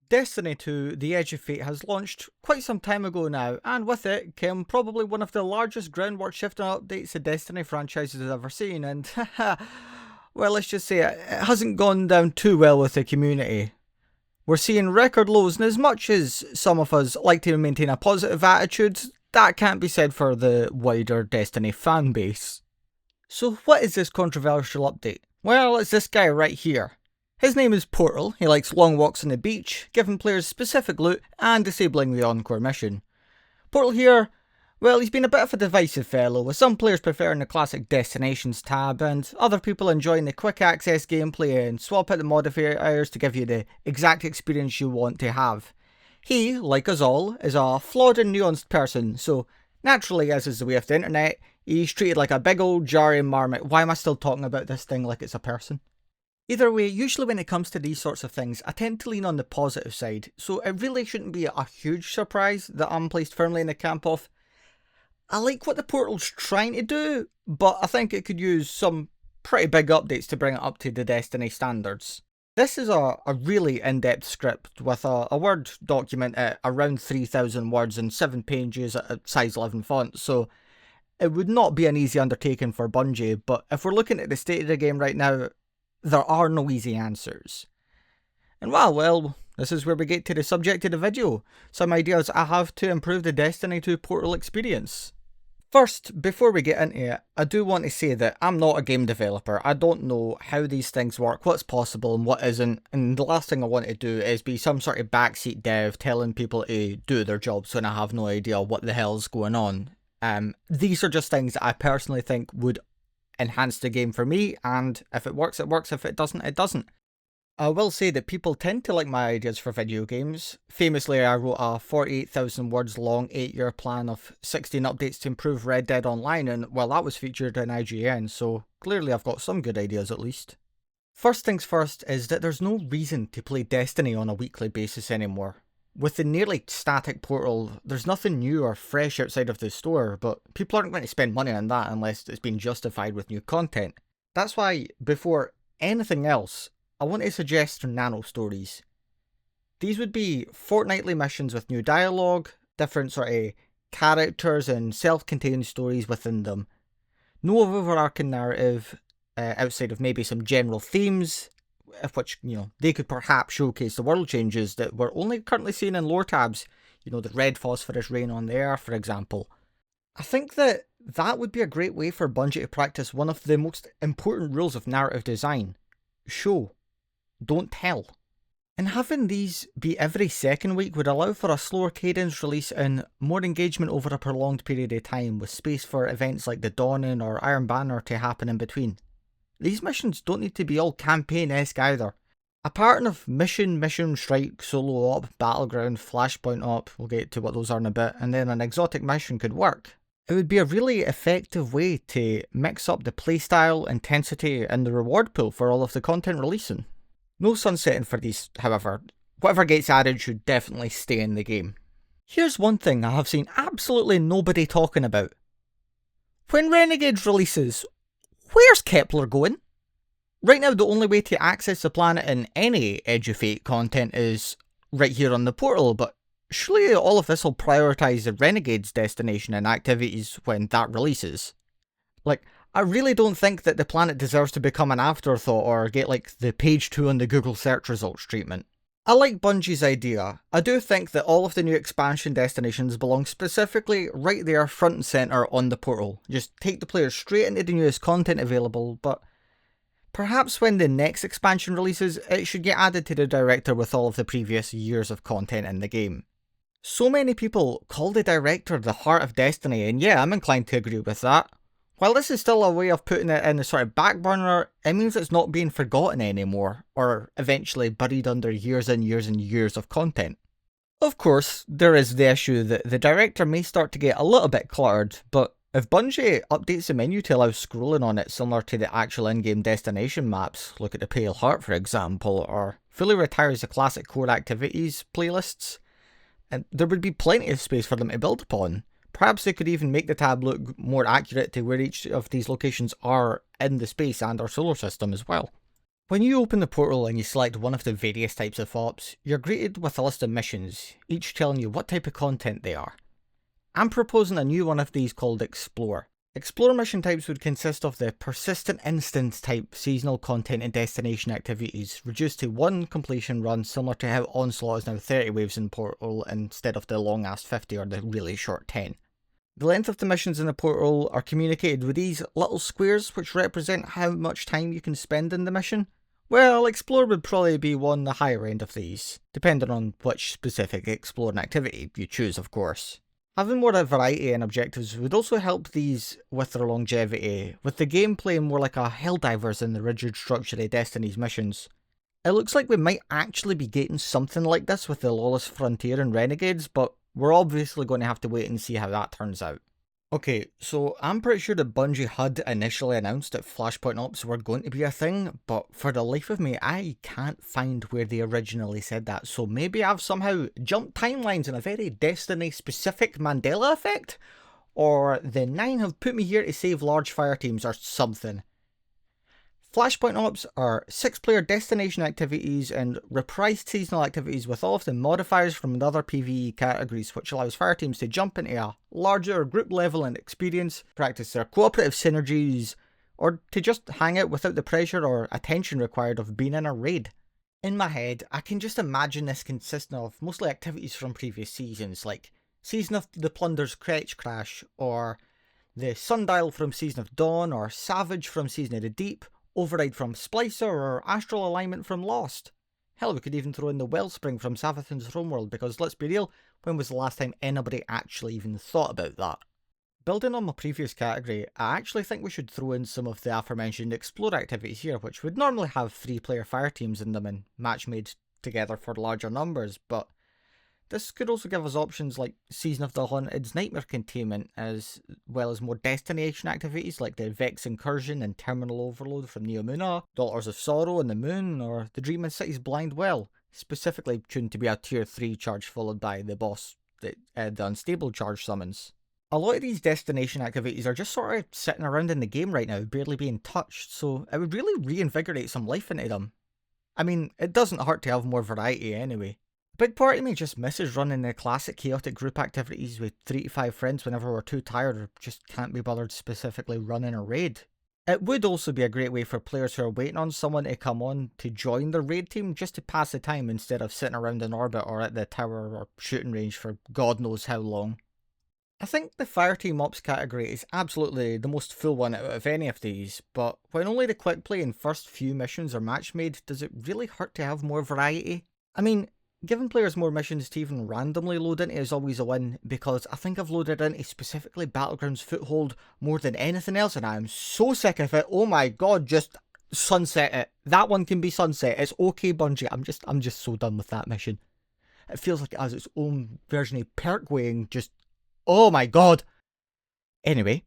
Destiny 2 The Edge of Fate has launched quite some time ago now, and with it came probably one of the largest groundwork shifting updates the Destiny franchise has ever seen, and well, let's just say it hasn't gone down too well with the community. We're seeing record lows, and as much as some of us like to maintain a positive attitude, that can't be said for the wider Destiny fan base. So what is this controversial update? Well, it's this guy right here. His name is Portal. He likes long walks on the beach, giving players specific loot, and disabling the encore mission. Portal here, well, he's been a bit of a divisive fellow, with some players preferring the classic Destinations tab, and other people enjoying the quick access gameplay and swap out the modifiers to give you the exact experience you want to have. He, like us all, is a flawed and nuanced person, so naturally, as is the way of the internet, he's treated like a big old jarring marmot. Why am I still talking about this thing like it's a person? Either way, usually when it comes to these sorts of things, I tend to lean on the positive side, so it really shouldn't be a huge surprise that I'm placed firmly in the camp of, I like what the Portal's trying to do, but I think it could use some pretty big updates to bring it up to the Destiny standards. This is a really in-depth script with a Word document at around 3,000 words and 7 pages at size 11 font, so it would not be an easy undertaking for Bungie, but if we're looking at the state of the game right now, there are no easy answers. And well, this is where we get to the subject of the video, some ideas I have to improve the Destiny 2 Portal experience. First, before we get into it, I do want to say that I'm not a game developer. I don't know how these things work, what's possible and what isn't, and the last thing I want to do is be some sort of backseat dev telling people to do their jobs when I have no idea what the hell's going on. These are just things that I personally think would enhance the game for me, and if it works, it works. If it doesn't, it doesn't. I will say that people tend to like my ideas for video games. Famously, I wrote a 48,000 words long 8-year plan of 16 updates to improve Red Dead Online, and well, that was featured in IGN, so clearly I've got some good ideas at least. First things first is that there's no reason to play Destiny on a weekly basis anymore. With the nearly static Portal, there's nothing new or fresh outside of the store, but people aren't going to spend money on that unless it's been justified with new content. That's why, before anything else, I want to suggest Nano-Stories. These would be fortnightly missions with new dialogue, different sort of characters and self-contained stories within them. No overarching narrative outside of maybe some general themes, of which, they could perhaps showcase the world changes that we're only currently seeing in lore tabs. The red phosphorus rain on the air, for example. I think that would be a great way for Bungie to practice one of the most important rules of narrative design. Show. Don't tell. And having these be every second week would allow for a slower cadence release and more engagement over a prolonged period of time, with space for events like the Dawning or Iron Banner to happen in between. These missions don't need to be all campaign-esque either. A pattern of mission, strike, solo op, battleground, flashpoint op, we'll get to what those are in a bit, and then an exotic mission could work. It would be a really effective way to mix up the playstyle, intensity, and the reward pool for all of the content releasing. No sunsetting for these, however. Whatever gets added should definitely stay in the game. Here's one thing I have seen absolutely nobody talking about. When Renegades releases, where's Keplar going? Right now, the only way to access the planet in any Edge of Fate content is right here on the Portal, but surely all of this will prioritise the Renegades destination and activities when that releases. I really don't think that the planet deserves to become an afterthought or get the page 2 on the Google search results treatment. I like Bungie's idea. I do think that all of the new expansion destinations belong specifically right there front and centre on the Portal. Just take the players straight into the newest content available, but perhaps when the next expansion releases, it should get added to the director with all of the previous years of content in the game. So many people call the director the heart of Destiny, and yeah, I'm inclined to agree with that. While this is still a way of putting it in the sort of back burner, it means it's not being forgotten anymore, or eventually buried under years and years and years of content. Of course, there is the issue that the director may start to get a little bit cluttered, but if Bungie updates the menu to allow scrolling on it similar to the actual in-game destination maps, look at the Pale Heart for example, or fully retires the classic core activities playlists, and there would be plenty of space for them to build upon. Perhaps they could even make the tab look more accurate to where each of these locations are in the space and our solar system as well. When you open the portal and you select one of the various types of ops, you're greeted with a list of missions, each telling you what type of content they are. I'm proposing a new one of these called Explore. Explore mission types would consist of the persistent instance type seasonal content and destination activities, reduced to one completion run similar to how Onslaught is now 30 waves in Portal instead of the long ass 50 or the really short 10. The length of the missions in the portal are communicated with these little squares which represent how much time you can spend in the mission. Well, Explore would probably be one the higher end of these, depending on which specific exploring activity you choose, of course. Having more variety in objectives would also help these with their longevity, with the gameplay more like a Helldivers than the rigid structure of Destiny's missions. It looks like we might actually be getting something like this with the Lawless Frontier and Renegades, but we're obviously going to have to wait and see how that turns out. Okay, so I'm pretty sure that Bungie had initially announced that Flashpoint Ops were going to be a thing, but for the life of me, I can't find where they originally said that, so maybe I've somehow jumped timelines in a very Destiny-specific Mandela effect? Or the 9 have put me here to save large fire teams or something. Flashpoint Ops are 6-player destination activities and reprised seasonal activities with all of the modifiers from the other PvE categories, which allows fire teams to jump into a larger group level and experience, practice their cooperative synergies, or to just hang out without the pressure or attention required of being in a raid. In my head, I can just imagine this consisting of mostly activities from previous seasons, like Season of the Plunder's Kretch Crash, or the Sundial from Season of Dawn, or Savage from Season of the Deep, Override from Splicer, or Astral Alignment from Lost. Hell, we could even throw in the Wellspring from Savathun's Homeworld, because let's be real, when was the last time anybody actually even thought about that? Building on my previous category, I actually think we should throw in some of the aforementioned Explore activities here, which would normally have 3-player fire teams in them and match made together for larger numbers, but this could also give us options like Season of the Haunted's Nightmare Containment, as well as more destination activities like the Vex Incursion and Terminal Overload from Neomuna, Daughters of Sorrow and the Moon, or the Dreaming City's Blind Well, specifically tuned to be a tier 3 charge followed by the boss, the Unstable charge summons. A lot of these destination activities are just sort of sitting around in the game right now, barely being touched, so it would really reinvigorate some life into them. I mean, it doesn't hurt to have more variety anyway. A big part of me just misses running the classic chaotic group activities with 3 to 5 friends whenever we're too tired or just can't be bothered specifically running a raid. It would also be a great way for players who are waiting on someone to come on to join the raid team just to pass the time instead of sitting around in orbit or at the tower or shooting range for God knows how long. I think the Fireteam Ops category is absolutely the most full one out of any of these, but when only the quick play and first few missions are match made, does it really hurt to have more variety? I mean, giving players more missions to even randomly load into is always a win, because I think I've loaded into specifically Battlegrounds Foothold more than anything else, and I am so sick of it. Oh my god, just sunset it. That one can be sunset. It's okay, Bungie. I'm just so done with that mission. It feels like it has its own version of perkweighing, just oh my god. Anyway,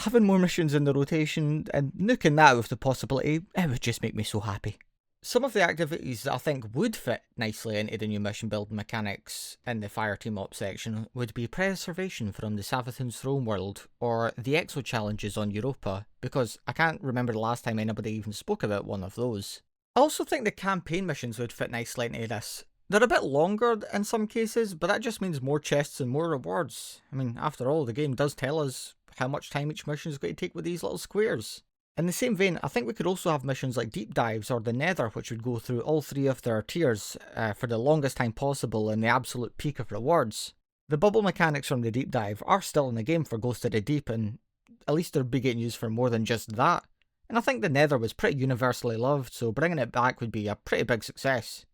having more missions in the rotation and nuking that with the possibility, it would just make me so happy. Some of the activities that I think would fit nicely into the new mission building mechanics in the Fireteam Ops section would be Preservation from the Savathun's Homeworld, or the Exo Challenges on Europa, because I can't remember the last time anybody even spoke about one of those. I also think the campaign missions would fit nicely into this. They're a bit longer in some cases, but that just means more chests and more rewards. I mean, after all, the game does tell us how much time each mission is going to take with these little squares. In the same vein, I think we could also have missions like Deep Dives or the Nether, which would go through all 3 of their tiers for the longest time possible and the absolute peak of rewards. The bubble mechanics from the Deep Dive are still in the game for Ghost of the Deep, and at least they're getting used for more than just that. And I think the Nether was pretty universally loved, so bringing it back would be a pretty big success.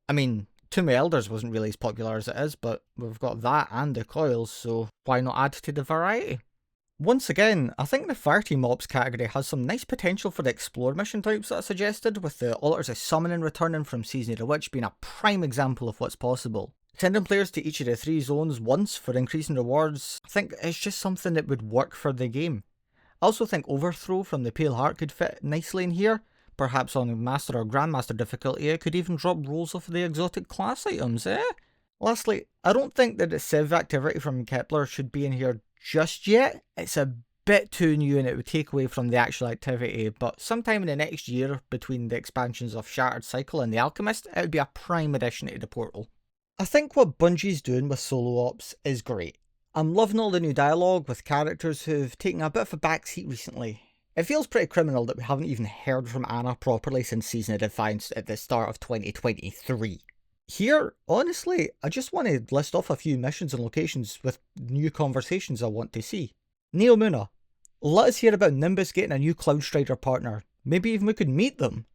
I mean, Tomb of Elders wasn't really as popular as it is, but we've got that and the coils, so why not add to the variety? Once again, I think the Fireteam Ops category has some nice potential for the Explore mission types that I suggested, with the Altars of Summoning returning from Season of the Witch being a prime example of what's possible. Sending players to each of the 3 zones once for increasing rewards, I think it's just something that would work for the game. I also think Overthrow from the Pale Heart could fit nicely in here. Perhaps on Master or Grandmaster difficulty, it could even drop rolls of the exotic class items, eh? Lastly, I don't think that the Civ activity from Keplar should be in here just yet. It's a bit too new and it would take away from the actual activity, but sometime in the next year, between the expansions of Shattered Cycle and The Alchemist, it would be a prime addition to the portal. I think what Bungie's doing with solo ops is great. I'm loving all the new dialogue with characters who've taken a bit of a backseat recently. It feels pretty criminal that we haven't even heard from Anna properly since Season of Defiance at the start of 2023. Here, honestly, I just want to list off a few missions and locations with new conversations I want to see. Neomuna, let us hear about Nimbus getting a new Cloud Strider partner. Maybe even we could meet them.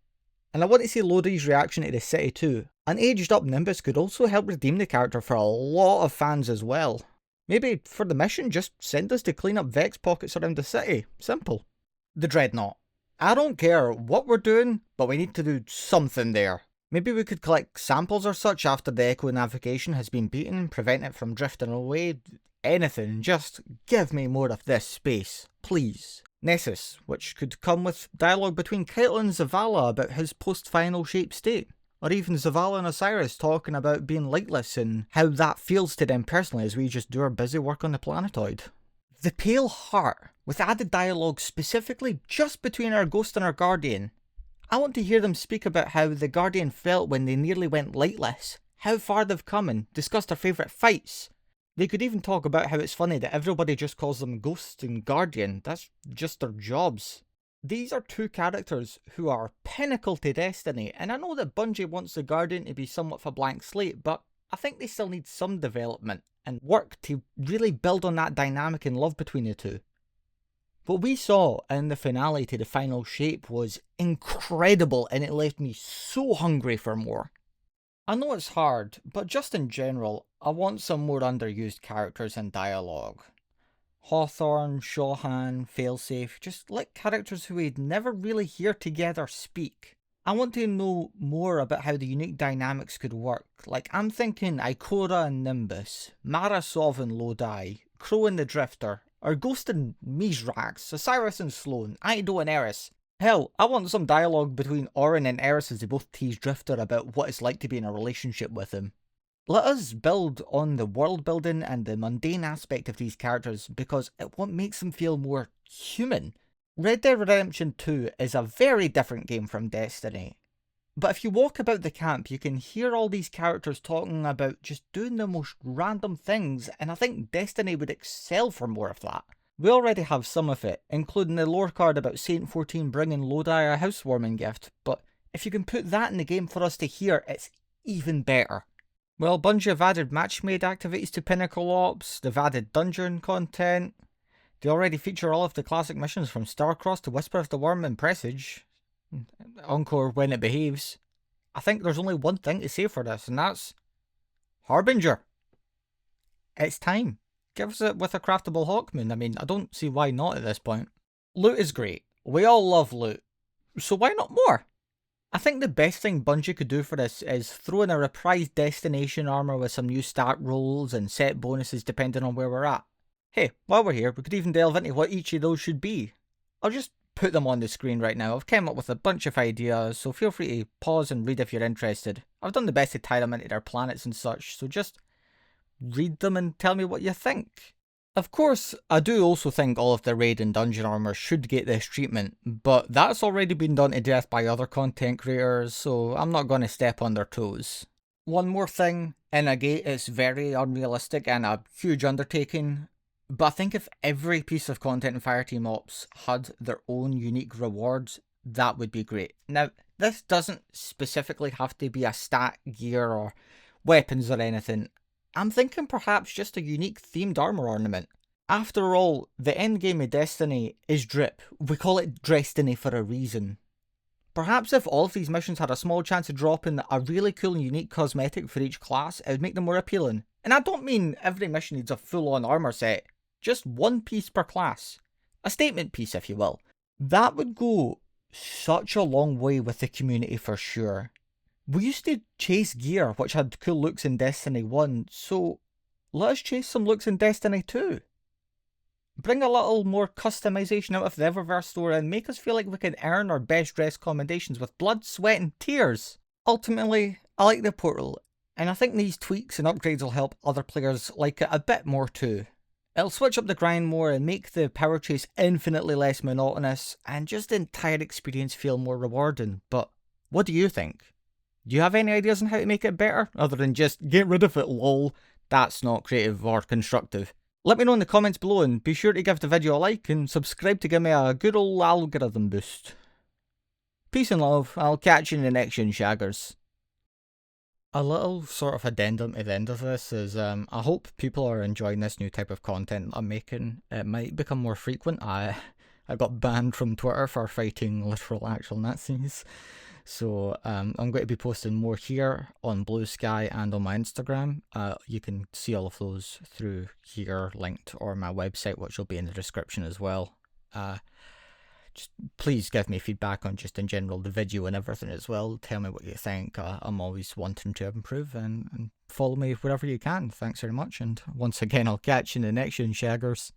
And I want to see Lodi's reaction to the city too. An aged up Nimbus could also help redeem the character for a lot of fans as well. Maybe for the mission, just send us to clean up Vex pockets around the city. Simple. The Dreadnought. I don't care what we're doing, but we need to do something there. Maybe we could collect samples or such after the Echo navigation has been beaten, prevent it from drifting away. Anything, just give me more of this space, please. Nessus, which could come with dialogue between Caitlyn and Zavala about his post-final shape state. Or even Zavala and Osiris talking about being lightless and how that feels to them personally as we just do our busy work on the planetoid. The Pale Heart, with added dialogue specifically just between our Ghost and our Guardian. I want to hear them speak about how the Guardian felt when they nearly went lightless, how far they've come and discuss their favourite fights. They could even talk about how it's funny that everybody just calls them Ghost and Guardian, that's just their jobs. These are two characters who are pinnacle to Destiny, and I know that Bungie wants the Guardian to be somewhat of a blank slate, but I think they still need some development and work to really build on that dynamic and love between the two. What we saw in the finale to the final shape was incredible, and it left me so hungry for more. I know it's hard, but just in general, I want some more underused characters and dialogue. Hawthorne, Shawhan, Failsafe, just like characters who we'd never really hear together speak. I want to know more about how the unique dynamics could work, like I'm thinking Ikora and Nimbus, Marasov and Lodi, Crow and the Drifter, or Ghost and Mizrax, Osiris and Sloan, Ido and Eris. Hell, I want some dialogue between Orin and Eris as they both tease Drifter about what it's like to be in a relationship with him. Let us build on the world building and the mundane aspect of these characters because it what makes them feel more human. Red Dead Redemption 2 is a very different game from Destiny. But if you walk about the camp, you can hear all these characters talking about just doing the most random things, and I think Destiny would excel for more of that. We already have some of it, including the lore card about Saint 14 bringing Lodi a housewarming gift, but if you can put that in the game for us to hear, it's even better. Well, Bungie have added match-made activities to Pinnacle Ops, they've added dungeon content, they already feature all of the classic missions from Starcross to Whisper of the Worm and Presage. Encore when it behaves. I think there's only one thing to say for this, and that's Harbinger. It's time. Give us it with a craftable Hawkmoon. I mean, I don't see why not at this point. Loot is great. We all love loot. So why not more? I think the best thing Bungie could do for this is throw in a reprised destination armor with some new stat rolls and set bonuses depending on where we're at. Hey, while we're here, we could even delve into what each of those should be. I'll just put them on the screen right now. I've come up with a bunch of ideas, so feel free to pause and read if you're interested. I've done the best to tie them into their planets and such, so just read them and tell me what you think. Of course, I do also think all of the raid and dungeon armor should get this treatment, but that's already been done to death by other content creators, so I'm not going to step on their toes. One more thing, in a gate it's very unrealistic and a huge undertaking, but I think if every piece of content in Fireteam Ops had their own unique rewards, that would be great. Now, this doesn't specifically have to be a stat, gear, or weapons or anything. I'm thinking perhaps just a unique themed armor ornament. After all, the endgame of Destiny is drip. We call it Destiny for a reason. Perhaps if all of these missions had a small chance of dropping a really cool and unique cosmetic for each class, it would make them more appealing. And I don't mean every mission needs a full-on armor set. Just one piece per class. A statement piece, if you will. That would go such a long way with the community for sure. We used to chase gear which had cool looks in Destiny 1, so let us chase some looks in Destiny 2. Bring a little more customization out of the Eververse store and make us feel like we can earn our best dressed commendations with blood, sweat and tears. Ultimately, I like the portal, and I think these tweaks and upgrades will help other players like it a bit more too. It'll switch up the grind more and make the power chase infinitely less monotonous, and just the entire experience feel more rewarding. But what do you think? Do you have any ideas on how to make it better, other than just get rid of it, lol? That's not creative or constructive. Let me know in the comments below, and be sure to give the video a like and subscribe to give me a good old algorithm boost. Peace and love, I'll catch you in the next one, shaggers. A little sort of addendum to the end of this is, I hope people are enjoying this new type of content I'm making. It might become more frequent. I got banned from Twitter for fighting literal actual Nazis. So I'm going to be posting more here on Blue Sky and on my Instagram. You can see all of those through here linked, or my website, which will be in the description as well. Just please give me feedback on just in general the video and everything as well. Tell me what you think. I'm always wanting to improve, and follow me wherever you can. Thanks very much, and once again I'll catch you in the next one, shaggers.